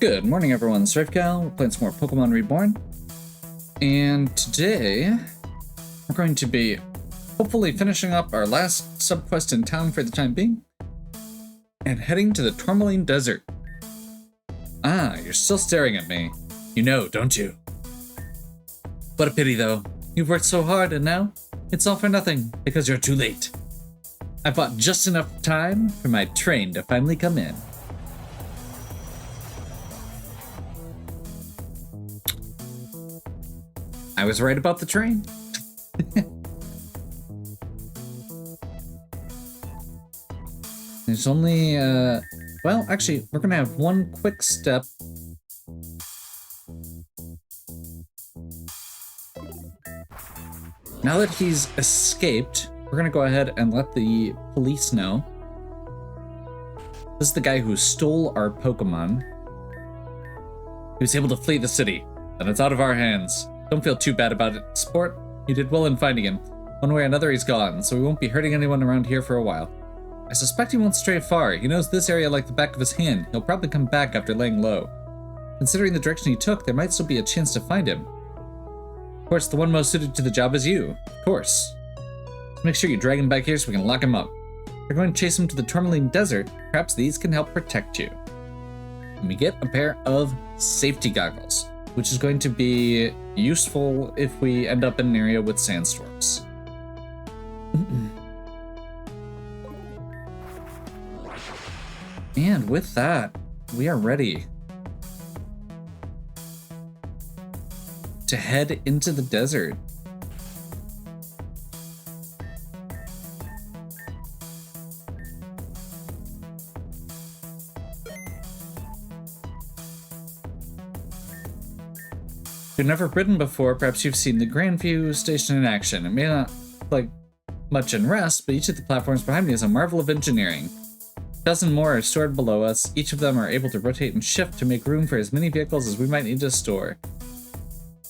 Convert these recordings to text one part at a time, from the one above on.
Good morning, everyone. It's Rifcal. We're playing some more Pokémon Reborn. And today, we're going to be hopefully finishing up our last subquest in town for the time being and heading to the Tourmaline Desert. Ah, you're still staring at me. You know, don't you? What a pity, though. You've worked so hard, and now it's all for nothing because you're too late. I bought just enough time for my train to finally come in. I was right about the train. There's only, well, actually, we're gonna have one quick step. Now that he's escaped, we're gonna go ahead and let the police know. This is the guy who stole our Pokemon. He was able to flee the city, and it's out of our hands. Don't feel too bad about it, sport. You did well in finding him. One way or another, he's gone, so we won't be hurting anyone around here for a while. I suspect he won't stray far. He knows this area like the back of his hand. He'll probably come back after laying low. Considering the direction he took, there might still be a chance to find him. Of course, the one most suited to the job is you. Of course. Just make sure you drag him back here so we can lock him up. We're going to chase him to the Tourmaline Desert. Perhaps these can help protect you. And we get a pair of safety goggles, which is going to be useful if we end up in an area with sandstorms. And with that, we are ready to head into the desert. If you've never ridden before, perhaps you've seen the Grandview station in action. It may not look like much in rest, but each of the platforms behind me is a marvel of engineering. A dozen more are stored below us. Each of them are able to rotate and shift to make room for as many vehicles as we might need to store.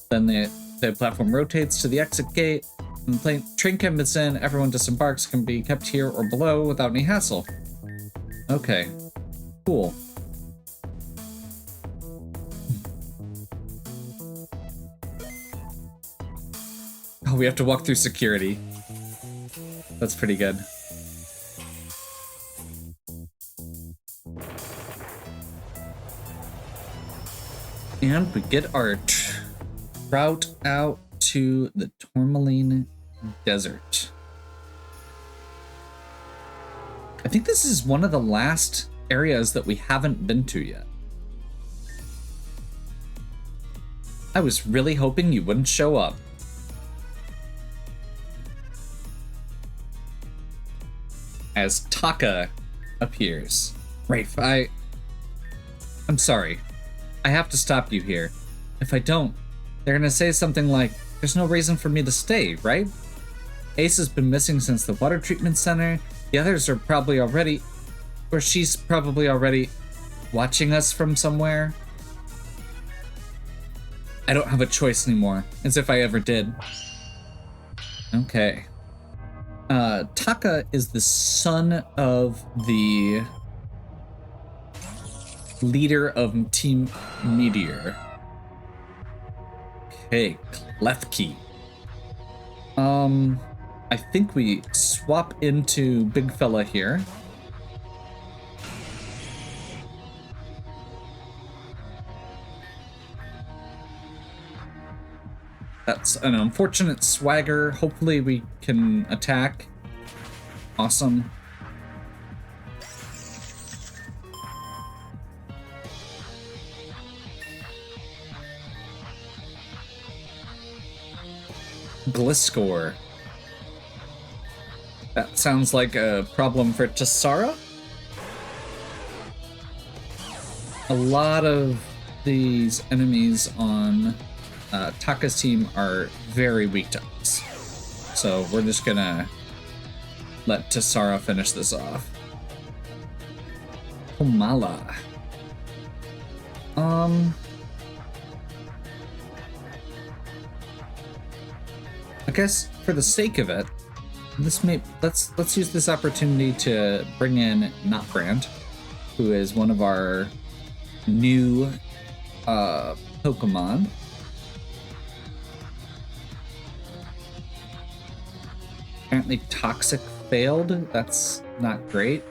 Then the platform rotates to the exit gate, and the train comes in. Everyone disembarks can be kept here or below without any hassle. Okay, cool. Oh, we have to walk through security. That's pretty good. And we get our route out to the Tourmaline Desert. I think this is one of the last areas that we haven't been to yet. I was really hoping you wouldn't show up. As Taka appears. Rafe, I'm sorry. I have to stop you here. If I don't, they're gonna say something like, there's no reason for me to stay, right? Ace has been missing since the water treatment center. The others are probably already, or she's probably already watching us from somewhere. I don't have a choice anymore, as if I ever did. Okay. Taka is the son of the leader of Team Meteor. Okay, Klefki. I think we swap into Big Fella here. That's an unfortunate swagger. Hopefully we can attack. Awesome. Gliscor. That sounds like a problem for Tassara. A lot of these enemies on Taka's team are very weak to us. So we're just gonna let Tassara finish this off. Komala. I guess for the sake of it, let's use this opportunity to bring in Notbrand, who is one of our new Pokemon. Apparently Toxic failed. That's not great.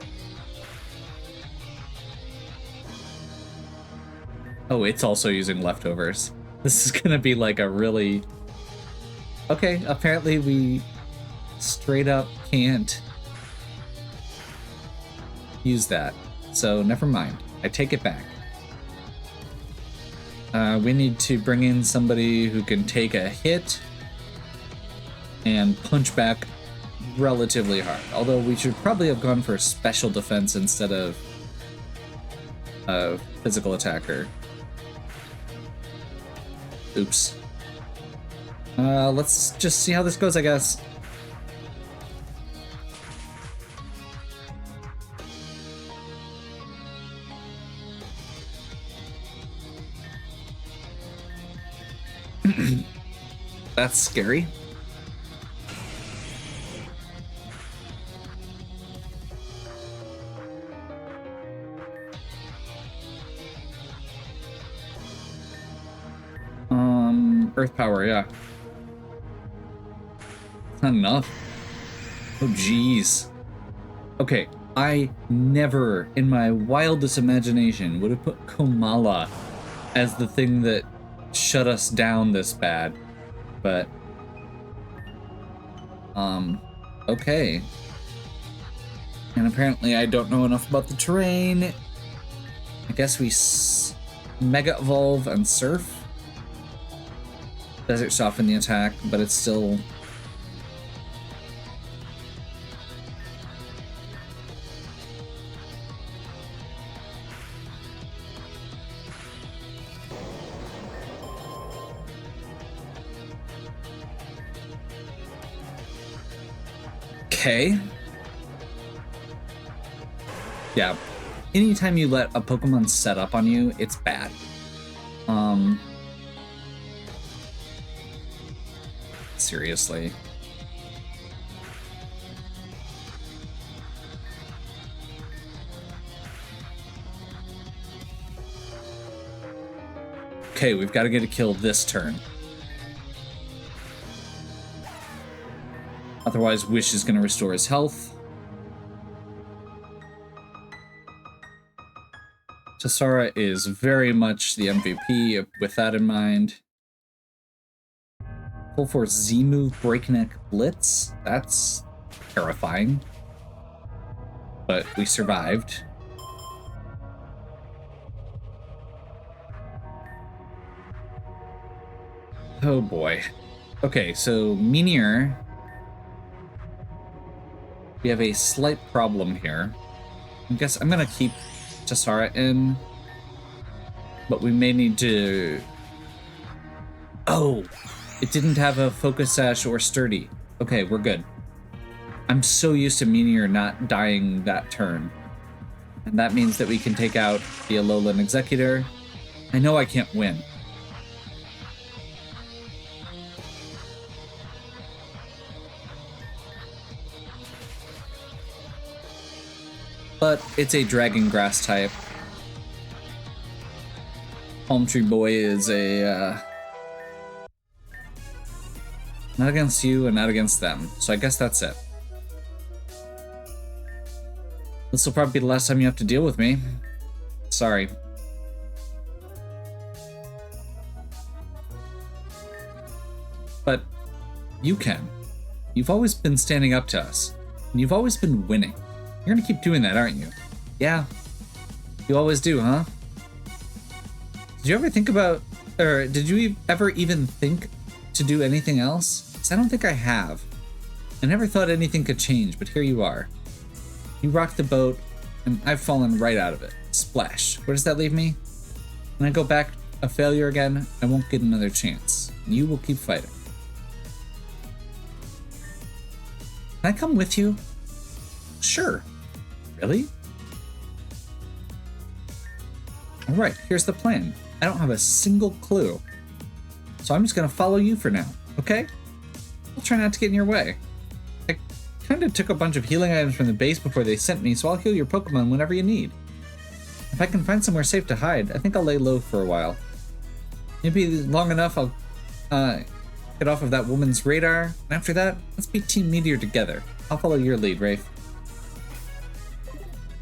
Oh, it's also using leftovers. This is gonna be like a really... Okay, apparently we straight up can't use that. So never mind. I take it back. We need to bring in somebody who can take a hit and punch back relatively hard. Although we should probably have gone for special defense instead of a physical attacker. Oops. Let's just see how this goes, I guess. That's scary. Earth power, yeah. It's not enough. Oh, jeez. Okay, I never, in my wildest imagination, would have put Komala as the thing that shut us down this bad. But, okay. And apparently I don't know enough about the terrain. I guess we Mega Evolve and Surf. Desert soften the attack, but it's still... Okay. Yeah. Anytime you let a Pokemon set up on you, it's bad. Seriously. Okay, we've got to get a kill this turn. Otherwise, Wish is going to restore his health. Tassara is very much the MVP with that in mind. Full Force Z-move, Breakneck Blitz. That's terrifying. But we survived. Oh boy. Okay, so Meteor. We have a slight problem here. I guess I'm gonna keep Tassara in. But we may need to... Oh! It didn't have a Focus Sash or Sturdy. Okay, we're good. I'm so used to Meteor not dying that turn. And that means that we can take out the Alolan Executor. I know I can't win. But it's a Dragon Grass type. Palm Tree Boy is a... not against you and not against them. So I guess that's it. This will probably be the last time you have to deal with me. Sorry. But you can. You've always been standing up to us. And you've always been winning. You're gonna keep doing that, aren't you? Yeah. You always do, huh? Did you ever think about... or did you ever even think to do anything else? Because I don't think I have. I never thought anything could change, but here you are. You rocked the boat, and I've fallen right out of it. Splash. Where does that leave me? When I go back a failure again, I won't get another chance. And you will keep fighting. Can I come with you? Sure. Really? Alright, here's the plan. I don't have a single clue. So I'm just gonna follow you for now, okay? I'll try not to get in your way. I kinda took a bunch of healing items from the base before they sent me, so I'll heal your Pokemon whenever you need. If I can find somewhere safe to hide, I think I'll lay low for a while. Maybe long enough I'll get off of that woman's radar, and after that, let's be Team Meteor together. I'll follow your lead, Rafe.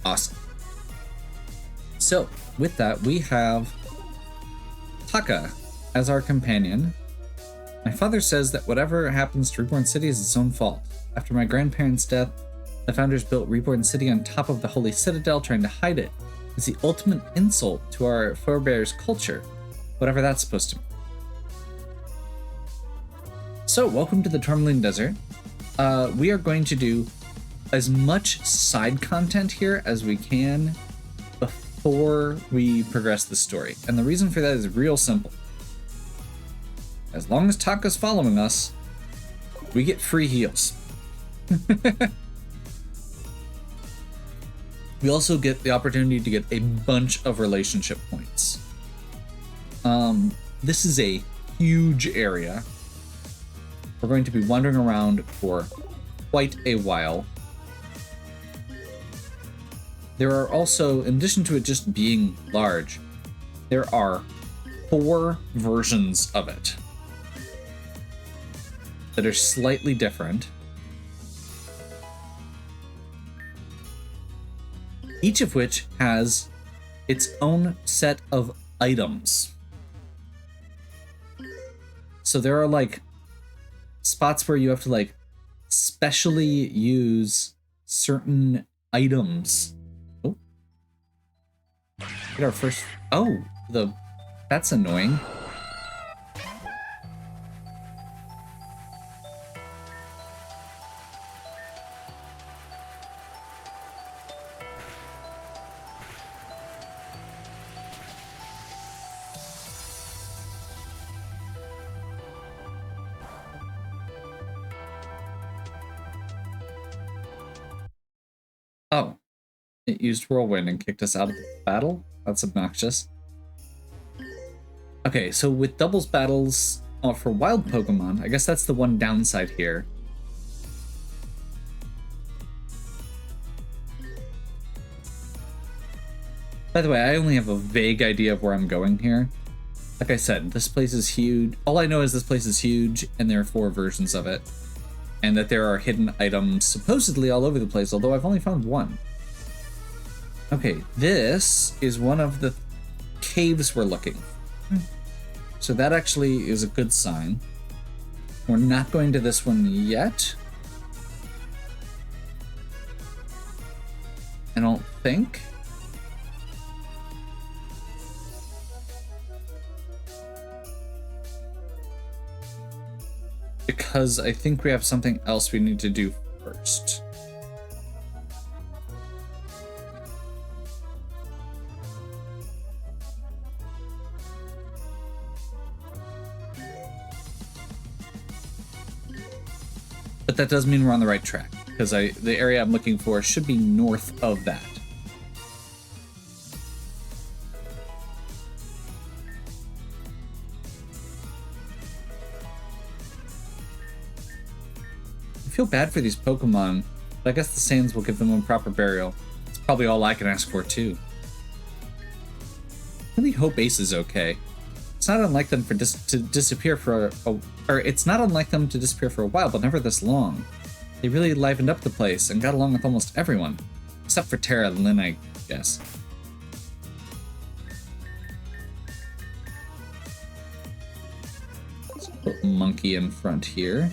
Awesome. So, with that, we have Taka as our companion. My father says that whatever happens to Reborn City is its own fault. After my grandparents' death, the founders built Reborn City on top of the Holy Citadel, trying to hide it. It's the ultimate insult to our forebears' culture, whatever that's supposed to mean. So, welcome to the Tourmaline Desert. We are going to do as much side content here as we can before we progress the story. And the reason for that is real simple. As long as Taka's following us, we get free heals. We also get the opportunity to get a bunch of relationship points. This is a huge area. We're going to be wandering around for quite a while. There are also, in addition to it just being large, there are 4 versions of it that are slightly different. Each of which has its own set of items. So there are like spots where you have to like specially use certain items. Oh. Get our first. Oh, that's annoying. Oh, it used Whirlwind and kicked us out of the battle? That's obnoxious. Okay, so with doubles battles for wild Pokemon, I guess that's the one downside here. By the way, I only have a vague idea of where I'm going here. Like I said, this place is huge. All I know is this place is huge, and there are 4 versions of it. And that there are hidden items supposedly all over the place, although I've only found 1. Okay, this is one of the caves we're looking for. So that actually is a good sign. We're not going to this one yet. I don't think. Because I think we have something else we need to do first. But that does mean we're on the right track, because the area I'm looking for should be north of that. I feel bad for these Pokemon, but I guess the Saiyans will give them a proper burial. It's probably all I can ask for, too. I really hope Ace is okay. It's not unlike them to disappear for it's not unlike them to disappear for a while, but never this long. They really livened up the place and got along with almost everyone. Except for Tara and Lynn, I guess. Let's put Monkey in front here.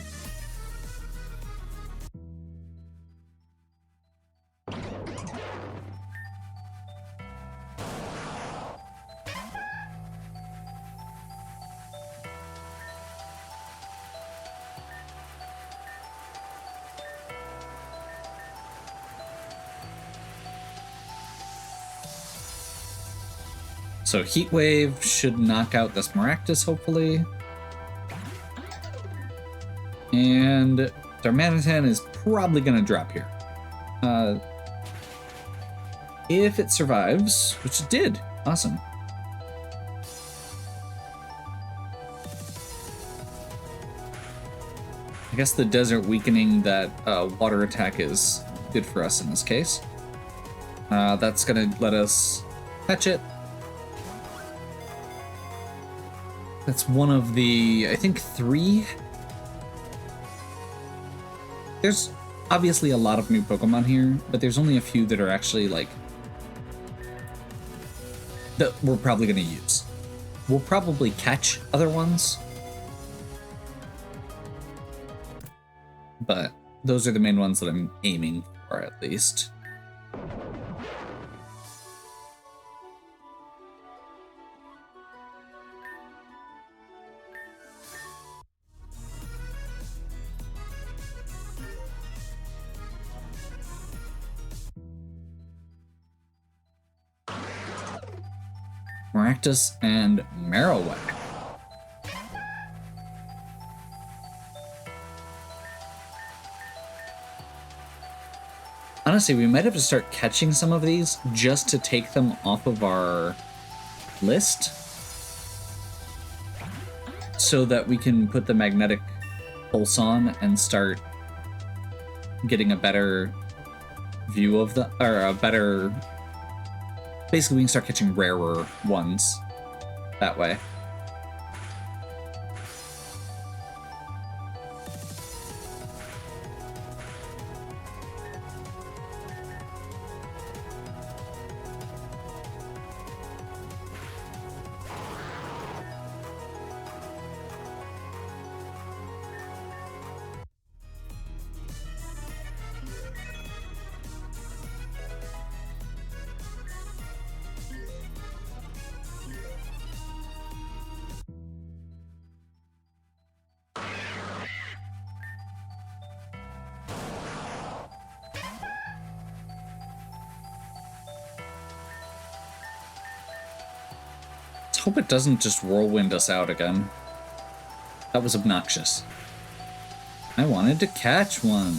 So Heat Wave should knock out this Maractus, hopefully. And Darmanitan is probably going to drop here. If it survives, which it did. Awesome. I guess the desert weakening that water attack is good for us in this case. That's going to let us Catch it. That's one of the, I think, 3. There's obviously a lot of new Pokemon here, but there's only a few that are actually, like, that we're probably going to use. We'll probably catch other ones, but those are the main ones that I'm aiming for, at least. Maractus and Marowak. Honestly, we might have to start catching some of these just to take them off of our list so that we can put the magnetic pulse on and start getting a better view of the, or a better, basically we can start catching rarer ones that way. Hope it doesn't just whirlwind us out again. That was obnoxious. I wanted to catch one.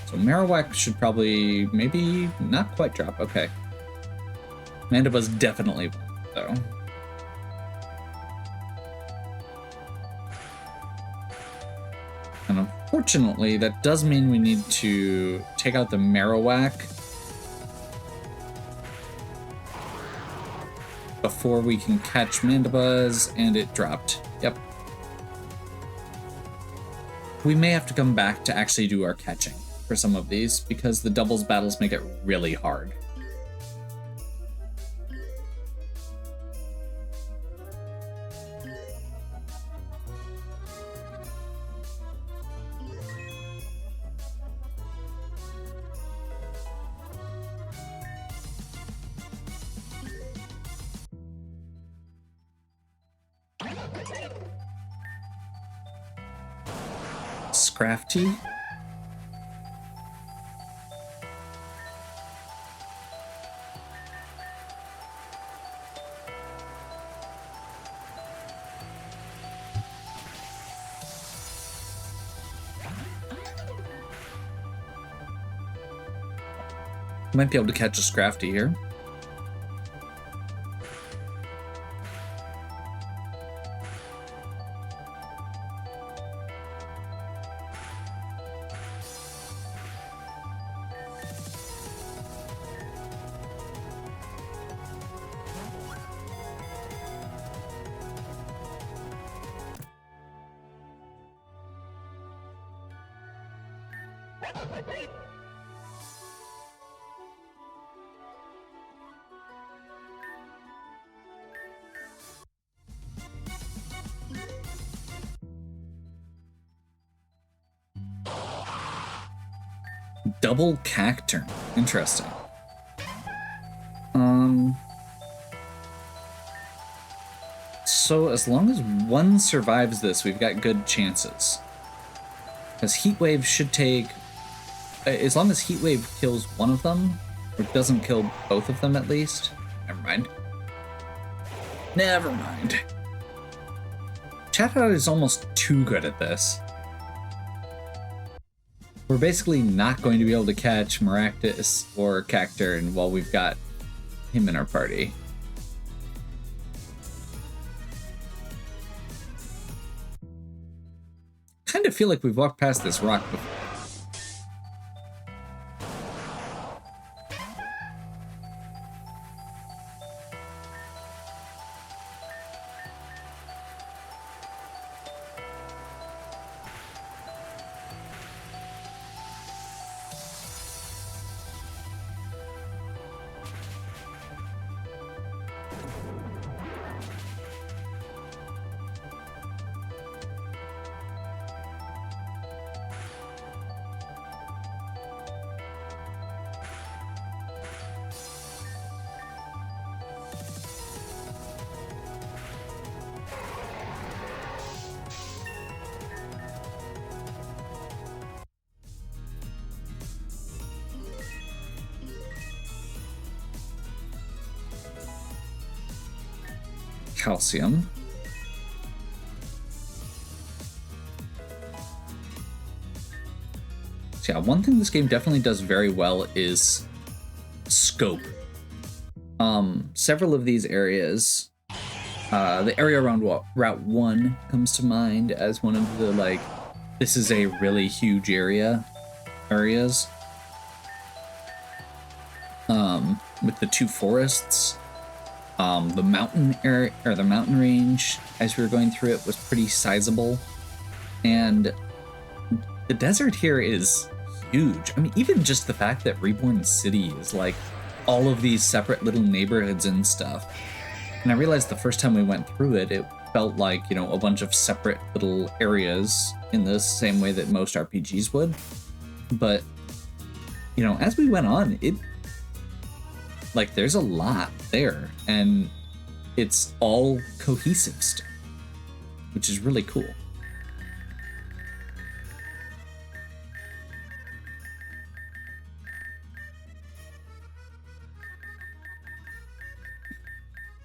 So Marowak should probably, maybe not quite drop. Okay. Mandiba's definitely one, though. And unfortunately, that does mean we need to take out the Marowak before we can catch Mandibuzz, and it dropped. Yep. We may have to come back to actually do our catching for some of these, because the doubles battles make it really hard. Scrafty. Might be able to catch a Scrafty here. Double Cacturn. Interesting. So as long as one survives this, we've got good chances. Because Heat Wave should take... As long as Heat Wave kills one of them, or doesn't kill both of them at least. Never mind. Never mind. Chatot is almost too good at this. We're basically not going to be able to catch Maractus or Cacturn while we've got him in our party. Kind of feel like we've walked past this rock before. calcium. So yeah, one thing this game definitely does very well is scope. Several of these areas, the area around Route 1 comes to mind as one of the, like, this is a really huge areas. With the two forests. The mountain area, or the mountain range, as we were going through it, was pretty sizable. And the desert here is huge. I mean, even just the fact that Reborn City is like all of these separate little neighborhoods and stuff. And I realized the first time we went through it, it felt like, you know, a bunch of separate little areas in the same way that most RPGs would. But, you know, as we went on, like, there's a lot there, and it's all cohesive stuff, which is really cool.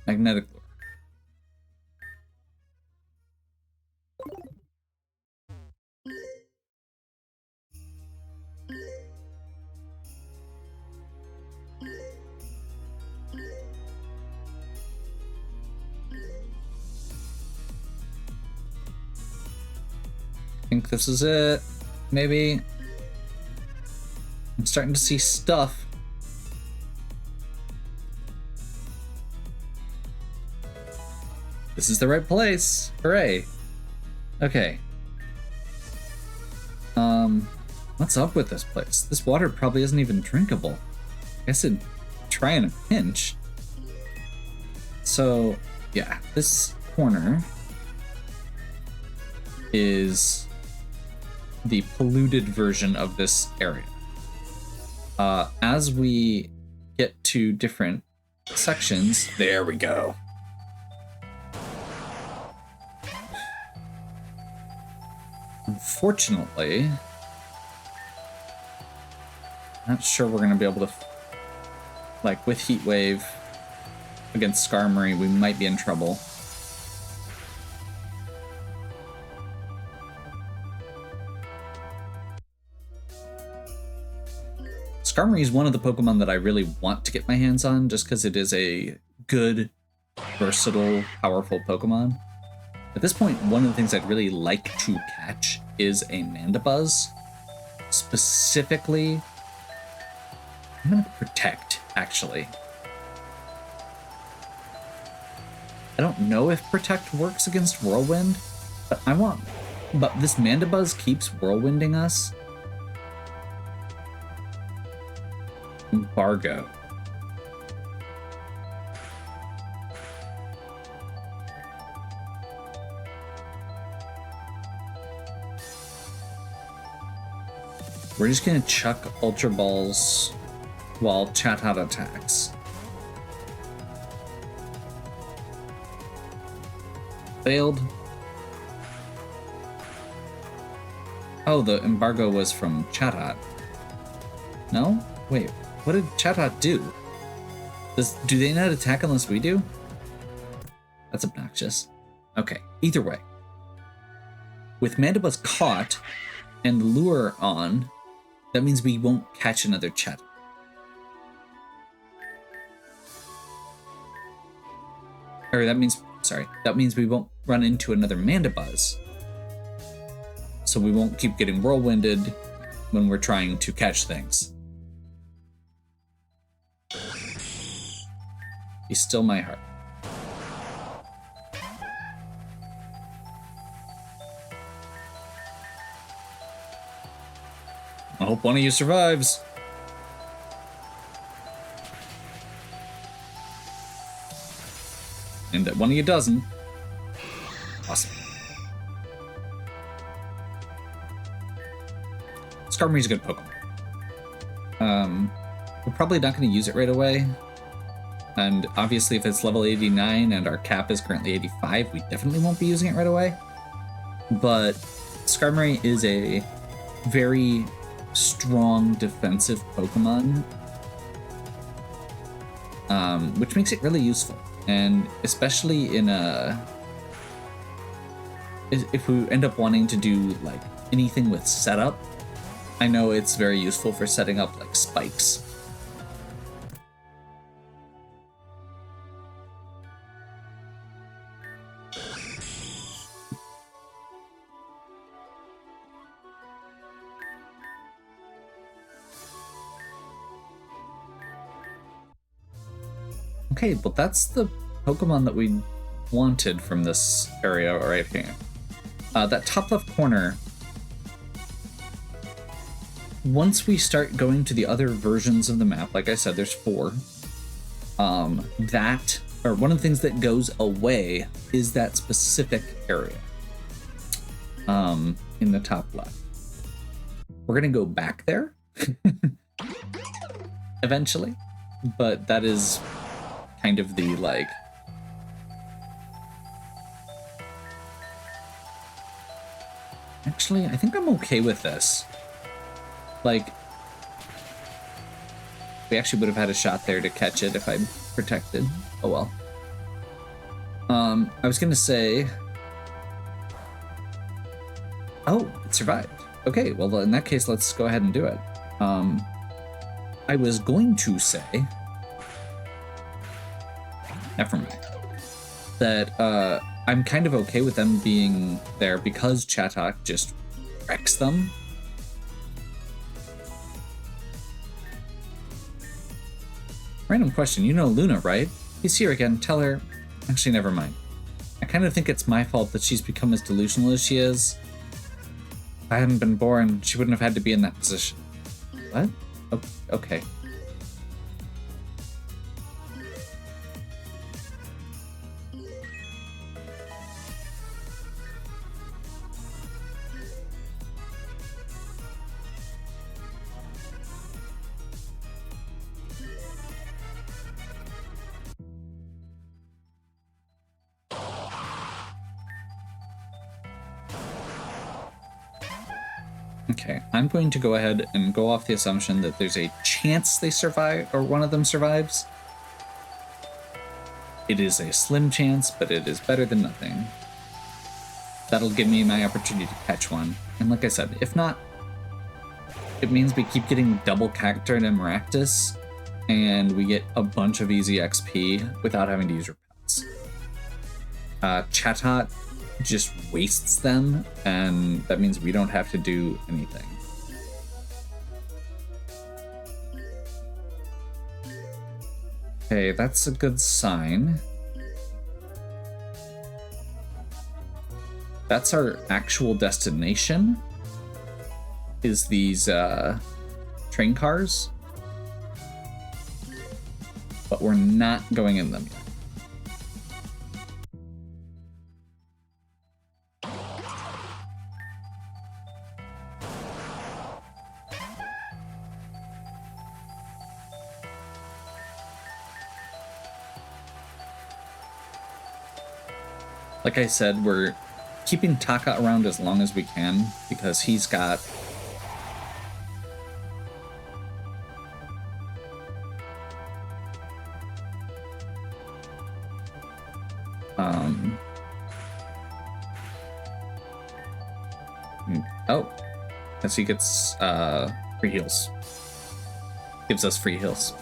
Magnetic lure. I think this is it. Maybe. I'm starting to see stuff. This is the right place. Hooray. Okay. What's up with this place? This water probably isn't even drinkable. I guess it'd try in a pinch. So, yeah, this corner is the polluted version of this area. As we get to different sections, there we go. Unfortunately, not sure we're going to be able to, like, with Heat Wave against Skarmory, we might be in trouble. Skarmory is one of the Pokemon that I really want to get my hands on, just because it is a good, versatile, powerful Pokemon. At this point, one of the things I'd really like to catch is a Mandibuzz. Specifically, I'm going to Protect, actually. I don't know if Protect works against Whirlwind, but but this Mandibuzz keeps Whirlwinding us. Embargo. We're just gonna chuck Ultra Balls while Chatot attacks. Failed. Oh, the embargo was from Chatot. No? Wait, what did Chatot do? Do they not attack unless we do? That's obnoxious. Okay, either way. With Mandibuzz caught and Lure on, that means we won't catch another Chatot. Or that means we won't run into another Mandibuzz. So we won't keep getting whirlwinded when we're trying to catch things. Be still my heart. I hope one of you survives. And that one of you doesn't. Awesome. Skarmory's a good Pokemon. We're probably not going to use it right away. And obviously if it's level 89 and our cap is currently 85, we definitely won't be using it right away. But Skarmory is a very strong defensive Pokemon, which makes it really useful. And especially in a... if we end up wanting to do like anything with setup, I know it's very useful for setting up like spikes. Okay, well that's the Pokemon that we wanted from this area right here. That top left corner, once we start going to the other versions of the map, like I said, there's 4, one of the things that goes away is that specific area in the top left. We're gonna go back there eventually, but that is kind of the like... Actually, I think I'm okay with this. Like, we actually would have had a shot there to catch it if I protected. Oh well. I was gonna say... Oh, it survived. Okay, well in that case, let's go ahead and do it. I was going to say... Never mind. That, I'm kind of okay with them being there because Chatot just wrecks them. Random question, you know Luna, right? He's here again, tell her... Actually, never mind. I kind of think it's my fault that she's become as delusional as she is. If I hadn't been born, she wouldn't have had to be in that position. What? Oh, okay. Okay, I'm going to go ahead and go off the assumption that there's a chance they survive, or one of them survives. It is a slim chance, but it is better than nothing. That'll give me my opportunity to catch one. And like I said, if not, it means we keep getting double Cacturne and Maractus, and we get a bunch of easy XP without having to use repels. Chatot just wastes them, and that means we don't have to do anything. Okay, that's a good sign. That's our actual destination, is these train cars, but we're not going in them yet. Like I said, we're keeping Taka around as long as we can because he's got oh, as he gets free heals. Gives us free heals.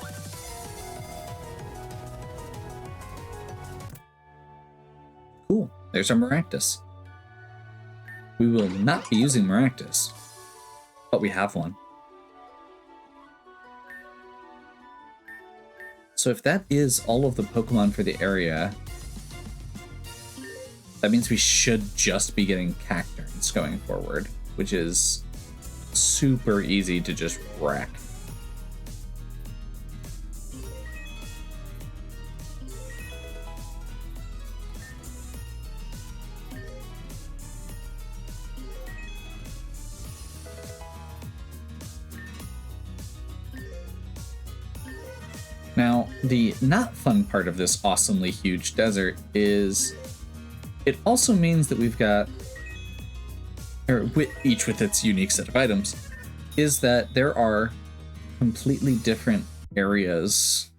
Cool, there's our Maractus. We will not be using Maractus, but we have one. So if that is all of the Pokemon for the area, that means we should just be getting Cacturnes going forward, which is super easy to just wreck. Now, the not fun part of this awesomely huge desert is it also means that we've got, or each with its unique set of items, is that there are completely different areas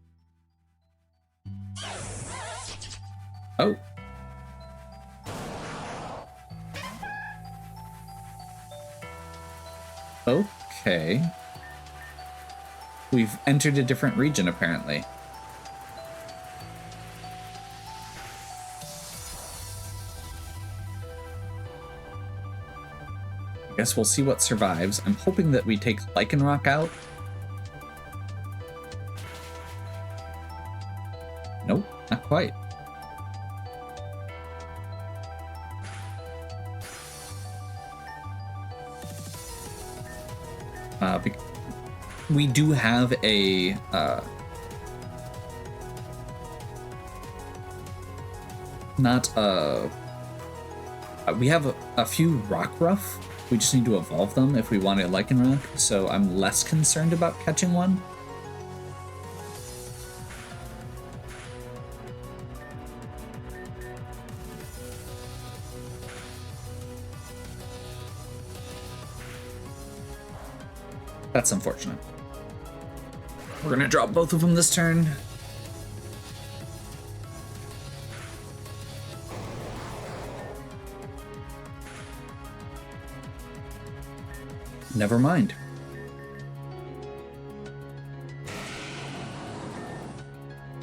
Oh. Okay. We've entered a different region, apparently. I guess we'll see what survives. I'm hoping that we take Lycanroc out. Nope, not quite. We do have a we have a few Rockruff. We just need to evolve them if we want a Lycanroc, so I'm less concerned about catching one. That's unfortunate. We're gonna drop both of them this turn. Never mind.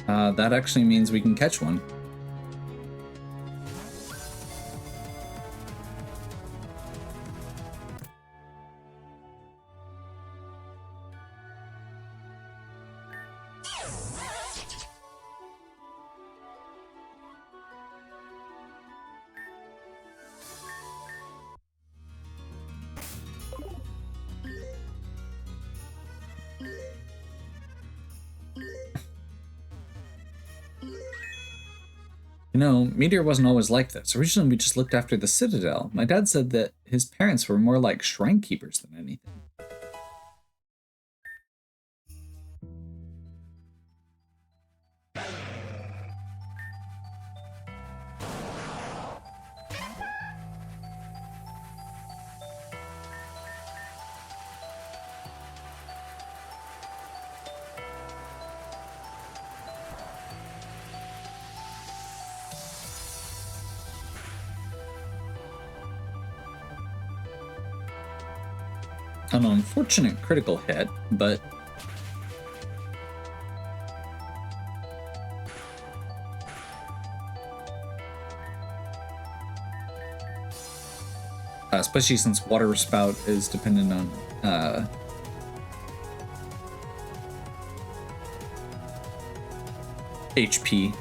That actually means we can catch one. You know, Meteor wasn't always like this. Originally, we just looked after the Citadel. My dad said that his parents were more like shrine keepers than anything. An unfortunate critical hit, but especially since Water Spout is dependent on HP.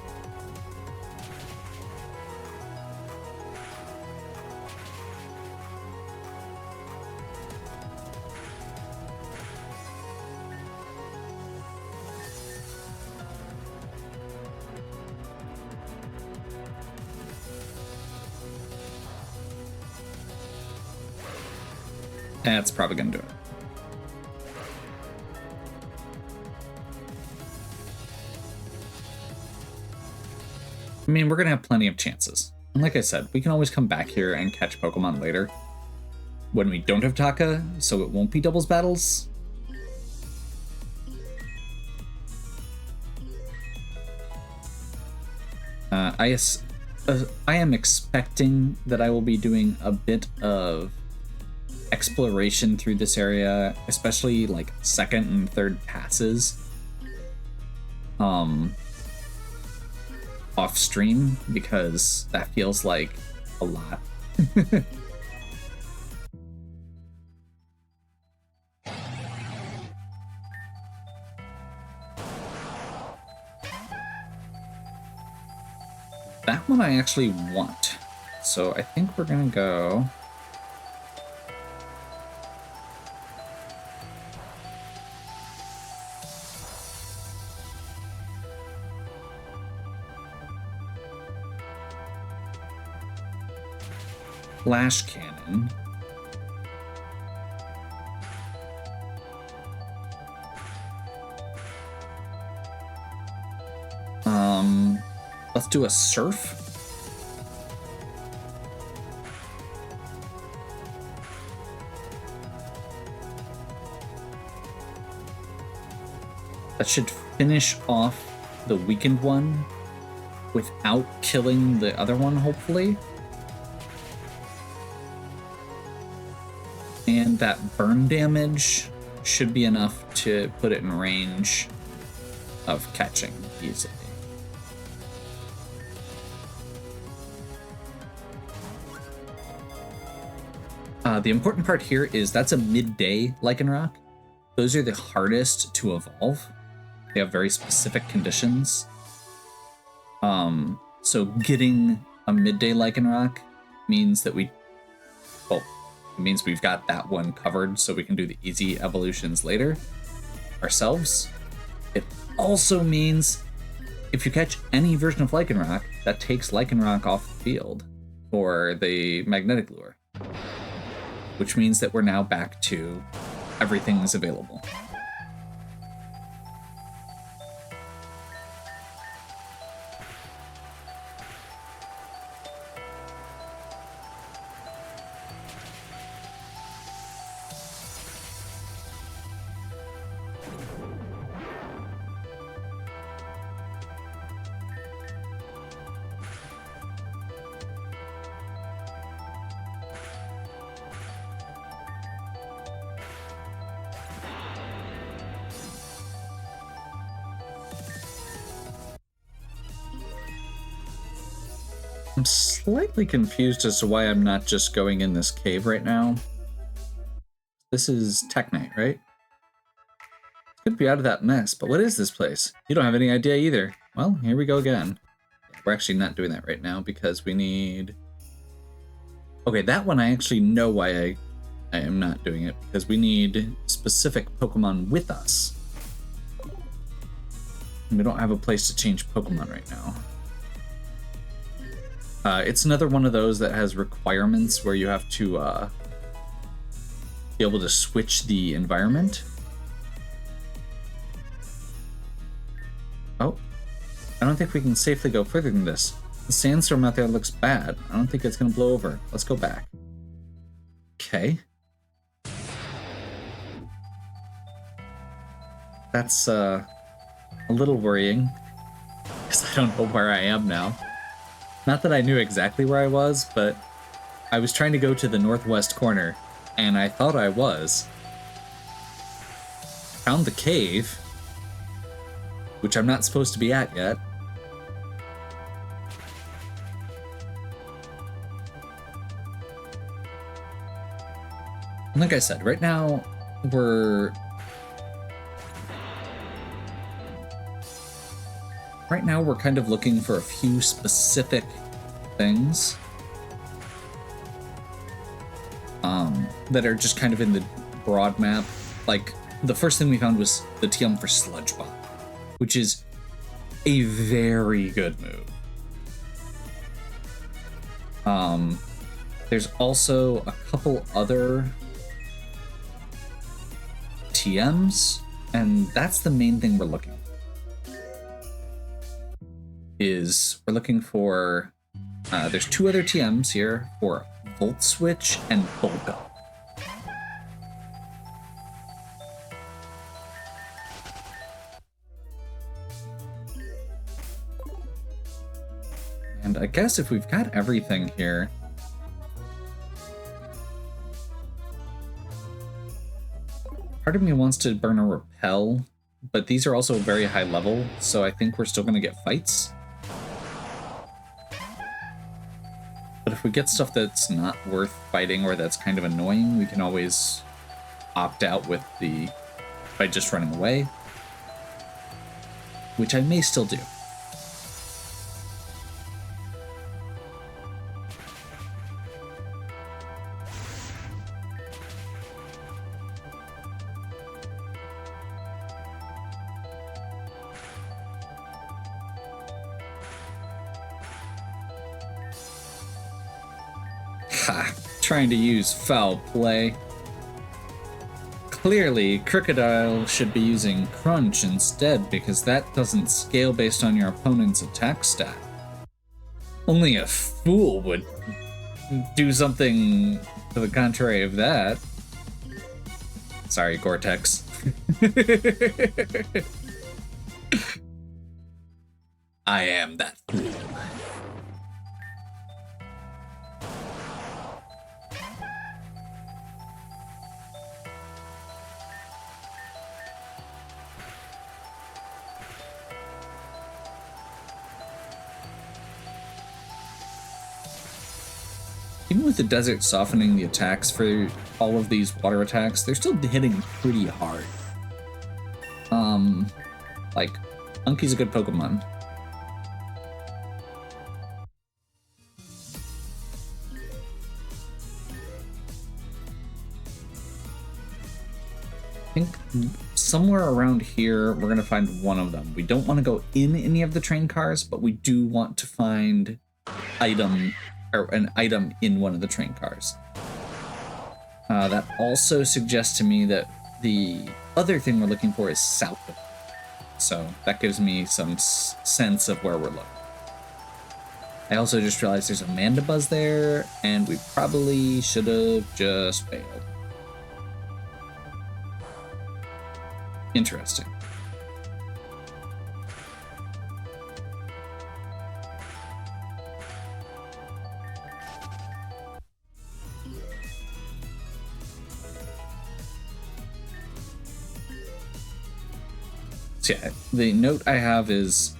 That's probably gonna do it. I mean, we're gonna have plenty of chances. And like I said, we can always come back here and catch Pokemon later when we don't have Taka, so it won't be doubles battles. I am expecting that I will be doing a bit of exploration through this area, especially like second and third passes off stream, because that feels like a lot. That one I actually want, so I think we're gonna go Flash Cannon. Let's do a Surf. That should finish off the weakened one. without killing the other one, hopefully. And that burn damage should be enough to put it in range of catching easily. The important part here is that's a midday Lycanroc. Those are the hardest to evolve. They have very specific conditions. So getting a midday Lycanroc means that it means we've got that one covered so we can do the easy evolutions later ourselves. It also means if you catch any version of Lycanroc, that takes Lycanroc off the field for the magnetic lure, which means that we're now back to everything is available. I'm slightly confused as to why I'm not just going in this cave right now. This is Technite, right? Could be out of that mess, but what is this place? You don't have any idea either. Well, here we go again. We're actually not doing that right now because we need... Okay, that one I actually know why I am not doing it, because we need specific Pokemon with us. And we don't have a place to change Pokemon right now. It's another one of those that has requirements where you have to be able to switch the environment. Oh, I don't think we can safely go further than this. The sandstorm out there looks bad. I don't think it's going to blow over. Let's go back. Okay. That's a little worrying, because I don't know where I am now. Not that I knew exactly where I was, but I was trying to go to the northwest corner, and I thought I was. Found the cave, which I'm not supposed to be at yet. And like I said, right now we're kind of looking for a few specific things that are just kind of in the broad map. Like, the first thing we found was the TM for Sludge Bomb, which is a very good move. There's also a couple other TMs, and that's the main thing we're looking for. We're looking for, there's two other TMs here for Volt Switch and Bulk Up. And I guess if we've got everything here, part of me wants to burn a Repel, but these are also very high level, so I think we're still going to get fights. But if we get stuff that's not worth fighting or that's kind of annoying, we can always opt out by just running away, which I may still do. Trying to use foul play. Clearly, Crocodile should be using Crunch instead, because that doesn't scale based on your opponent's attack stat. Only a fool would do something to the contrary of that. Sorry, Gore-Tex. I am that fool. Even with the desert softening the attacks for all of these water attacks, they're still hitting pretty hard. Like, Unky's a good Pokemon. I think somewhere around here, we're going to find one of them. We don't want to go in any of the train cars, but we do want to find an item in one of the train cars. That also suggests to me that the other thing we're looking for is south of it. So that gives me some sense of where we're looking. I also just realized there's a Mandibuzz there, and we probably should have just failed. Interesting. So yeah, the note I have is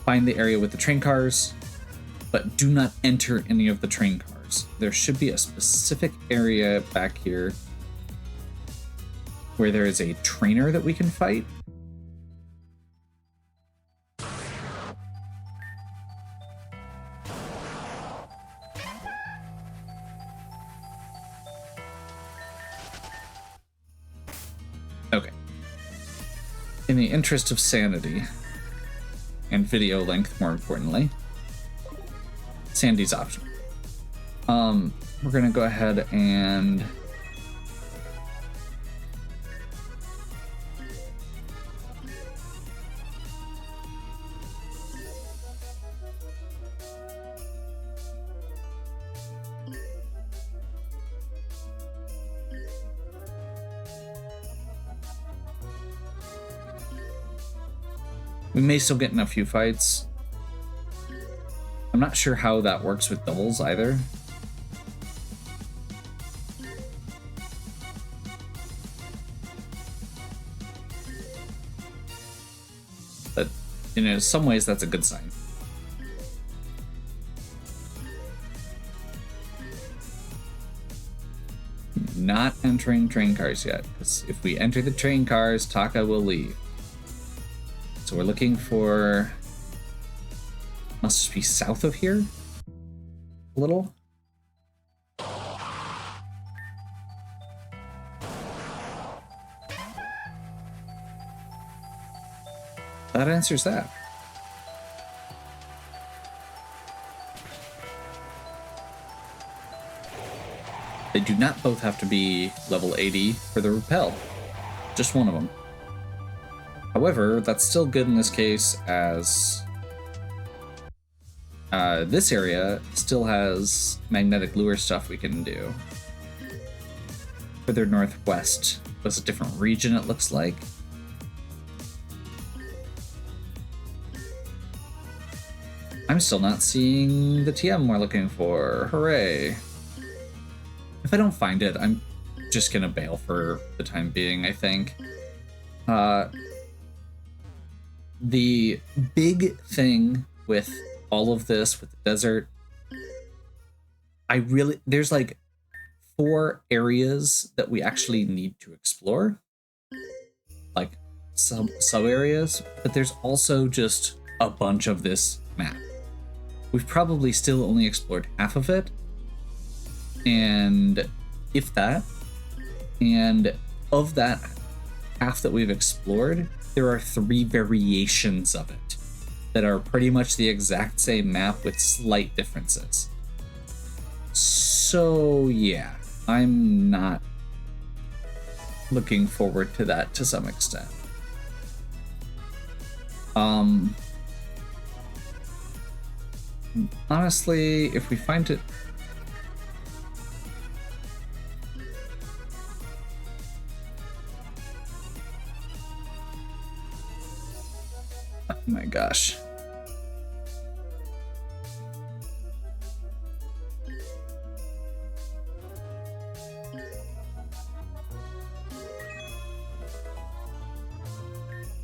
find the area with the train cars, but do not enter any of the train cars. There should be a specific area back here where there is a trainer that we can fight. Okay. In the interest of sanity, and video length, more importantly, Sandy's optional. We're gonna go ahead and we may still get in a few fights. I'm not sure how that works with doubles either. But in some ways, that's a good sign. Not entering train cars yet, because if we enter the train cars, Taka will leave. So we're looking for, must just be south of here, a little. That answers that. They do not both have to be level 80 for the repel, just one of them. However, that's still good in this case, as this area still has magnetic lure stuff we can do. Further northwest was a different region, it looks like. I'm still not seeing the TM we're looking for. Hooray. If I don't find it, I'm just gonna bail for the time being, I think. The big thing with all of this, with the desert, there's like 4 areas that we actually need to explore. Like sub areas, but there's also just a bunch of this map. We've probably still only explored half of it, and if that, and of that half that we've explored, there are 3 variations of it that are pretty much the exact same map with slight differences. So yeah, I'm not looking forward to that to some extent. Honestly, if we find it, Oh my gosh.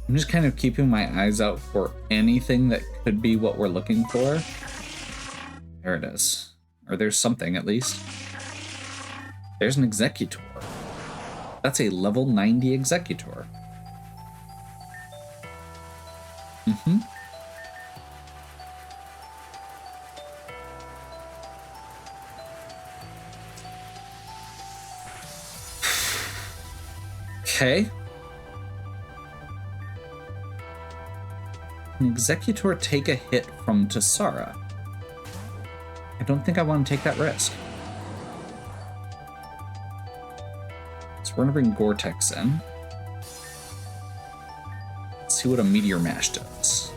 I'm just kind of keeping my eyes out for anything that could be what we're looking for. There it is. Or there's something, at least. There's an executor. That's a level 90 executor. Mm-hmm. Okay. Can Executor take a hit from Tassara? I don't think I want to take that risk. So we're going to bring Gore-Tex in. Let's see what a Meteor Mash does.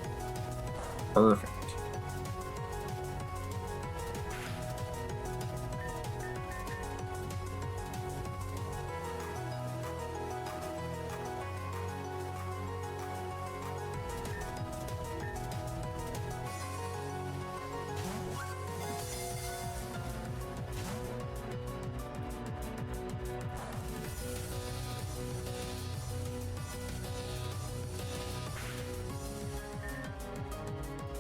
Perfect.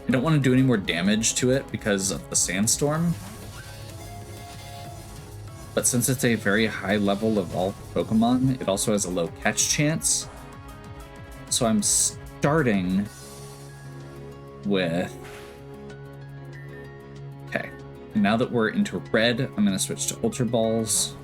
I don't want to do any more damage to it because of the sandstorm. But since it's a very high level evolved Pokemon, it also has a low catch chance. So I'm starting with... Okay. And now that we're into red, I'm going to switch to Ultra Balls.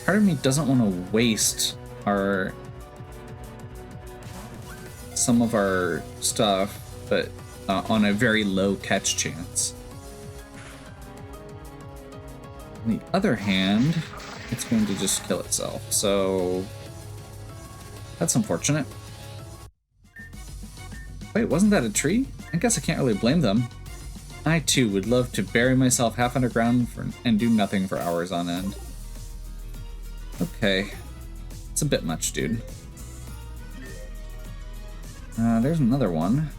Part of me doesn't want to waste some of our stuff, but on a very low catch chance. On the other hand, it's going to just kill itself, so that's unfortunate. Wait, wasn't that a tree? I guess I can't really blame them. I too would love to bury myself half underground and do nothing for hours on end. Okay, it's a bit much, dude. There's another one.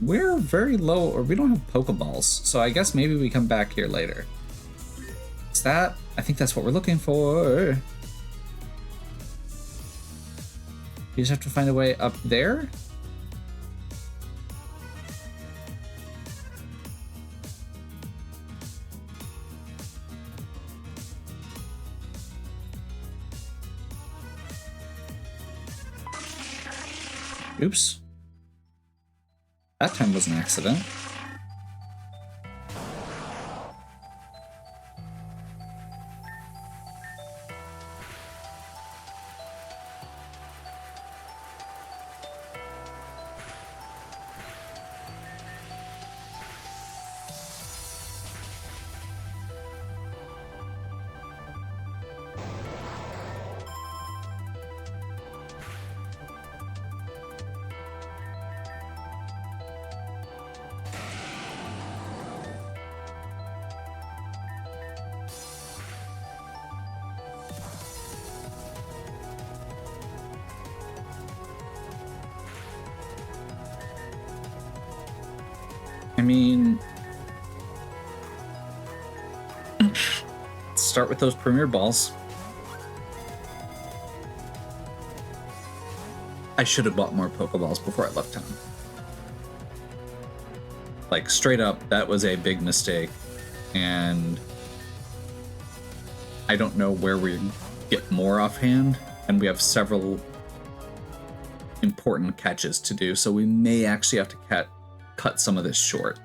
We're very low, or we don't have Pokeballs, so I guess maybe we come back here later. Is that? I think that's what we're looking for. You just have to find a way up there? Oops. That time was an accident. I mean, let's start with those Premier Balls. I should have bought more Pokeballs before I left town. Like, straight up, that was a big mistake. And I don't know where we get more offhand. And we have several important catches to do, so we may actually have to cut some of this short.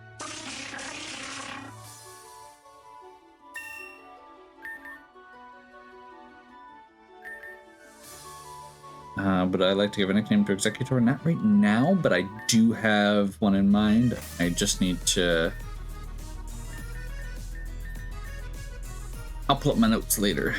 But I like to give a nickname to Executor. Not right now, but I do have one in mind. I just need to... I'll pull up my notes later.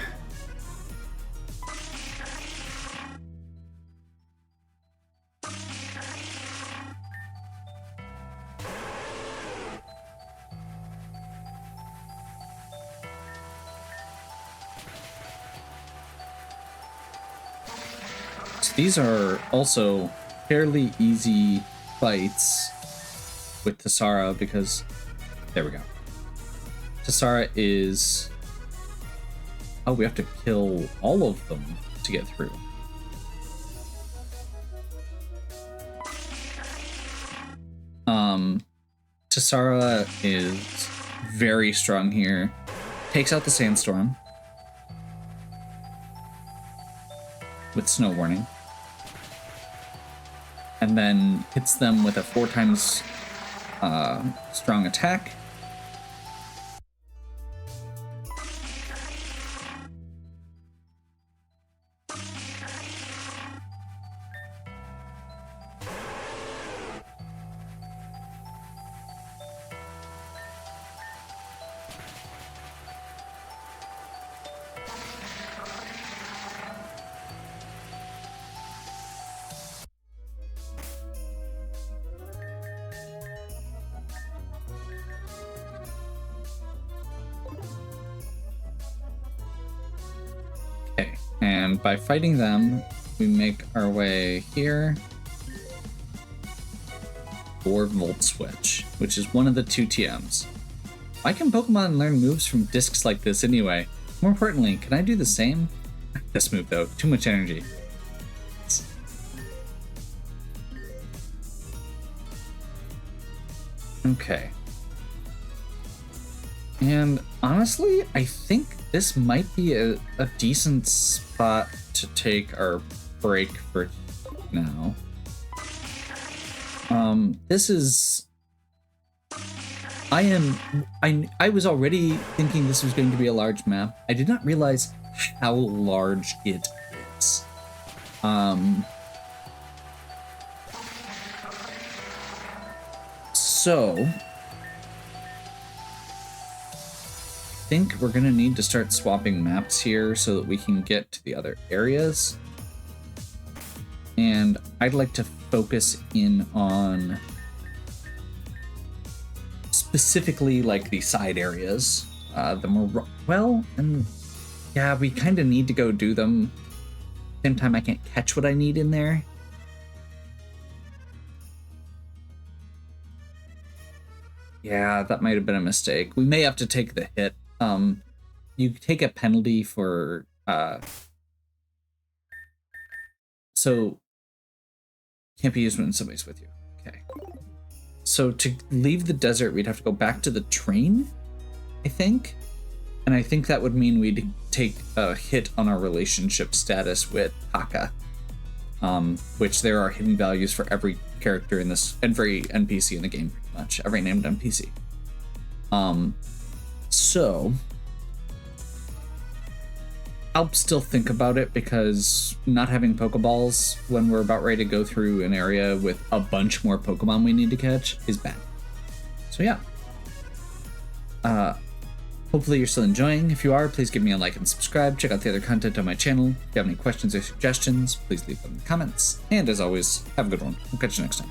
These are also fairly easy fights with Tessara because, there we go. Tessara is, oh, we have to kill all of them to get through. Tessara is very strong here. Takes out the sandstorm with snow warning. And then hits them with a 4 times strong attack. Okay, and by fighting them, we make our way here. 4-volt switch, which is one of the 2 TMs. Why can Pokemon learn moves from discs like this anyway? More importantly, can I do the same? This move though, too much energy. Okay. And honestly, I think this might be a decent spot to take our break for now. This is... I was already thinking this was going to be a large map. I did not realize how large it is. So... I think we're gonna need to start swapping maps here so that we can get to the other areas. And I'd like to focus in on specifically like the side areas. The more well, and yeah, we kind of need to go do them. Same time, I can't catch what I need in there. Yeah, that might have been a mistake. We may have to take the hit. You take a penalty for, so can't be used when somebody's with you. Okay. So to leave the desert, we'd have to go back to the train, I think. And I think that would mean we'd take a hit on our relationship status with Haka, which there are hidden values for every character in this, every NPC in the game, pretty much, every named NPC. So I'll still think about it because not having Pokeballs when we're about ready to go through an area with a bunch more Pokemon we need to catch is bad. So yeah. Hopefully you're still enjoying. If you are, please give me a like and subscribe. Check out the other content on my channel. If you have any questions or suggestions, please leave them in the comments. And as always, have a good one. We'll catch you next time.